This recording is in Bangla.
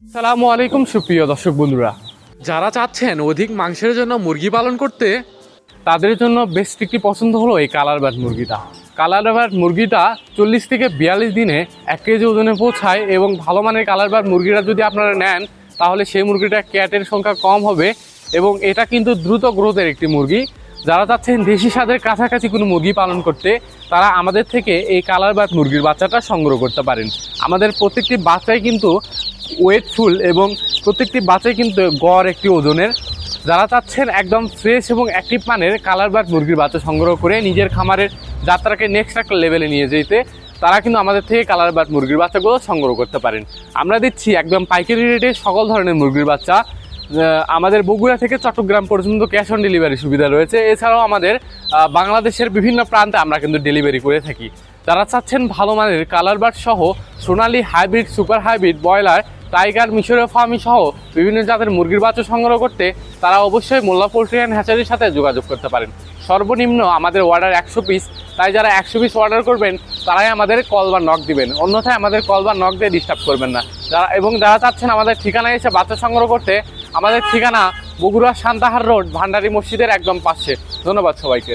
আসসালামু আলাইকুম সুপ্রিয় দর্শক বন্ধুরা, যারা চাচ্ছেন অধিক মাংসের জন্য মুরগি পালন করতে তাদের জন্য বেস্ট একটি পছন্দ হলো এই কালার বার্ড মুরগিটা। কালার বার্ড মুরগিটা 40 থেকে 42 দিনে 1 কেজি ওজনে পৌঁছায় এবং ভালো মানের কালার বার্ড মুরগিটা যদি আপনারা নেন তাহলে সেই মুরগিটা ক্যাটের সংখ্যা কম হবে এবং এটা কিন্তু দ্রুত গ্রোথের একটি মুরগি। যারা চাচ্ছেন দেশি স্বাদের কাছাকাছি কোনো মুরগি পালন করতে তারা আমাদের থেকে এই কালার বার্ড মুরগির বাচ্চাটা সংগ্রহ করতে পারেন। আমাদের প্রত্যেকটি বাচ্চাই কিন্তু ওয়েটফুল এবং প্রত্যেকটি বাচ্চাই কিন্তু গড় একটি ওজনের। যারা চাচ্ছেন একদম ফ্রেশ এবং অ্যাক্টিভ মানের কালার বার্ড মুরগির বাচ্চা সংগ্রহ করে নিজের খামারের যাত্রাকে নেক্সট একটা লেভেলে নিয়ে যেতে তারা কিন্তু আমাদের থেকে কালার বার্ড মুরগির বাচ্চাগুলো সংগ্রহ করতে পারেন। আমরা দিচ্ছি একদম পাইকারি রেটে সকল ধরনের মুরগির বাচ্চা। আমাদের বগুড়া থেকে চট্টগ্রাম পর্যন্ত ক্যাশ অন ডেলিভারি সুবিধা রয়েছে। এছাড়াও আমাদের বাংলাদেশের বিভিন্ন প্রান্তে আমরা কিন্তু ডেলিভারি করে থাকি। যারা চাচ্ছেন ভালো মানের কালার বার্ড সহ Sonali hybrid, super hybrid, broiler, tiger, মিশরীয় ফার্মি সহ বিভিন্ন জাতের মুরগির বাচ্চা সংগ্রহ করতে তারা অবশ্যই মোল্লা পোল্ট্রি অ্যান্ড হ্যাচারির সাথে যোগাযোগ করতে পারেন। সর্বনিম্ন আমাদের অর্ডার 100 পিস, তাই যারা 100 পিস অর্ডার করবেন তারাই আমাদের কল বা নক দিবেন, অন্যথায় আমাদের কল বা নক দিয়ে ডিস্টার্ব করবেন না। যারা চাচ্ছেন আমাদের ঠিকানায় এসে বাচ্চা সংগ্রহ করতে, আমাদের ঠিকানা বগুড়া সান্তাহার রোড, ভান্ডারী মসজিদের একদম পাশে। ধন্যবাদ সবাইকে।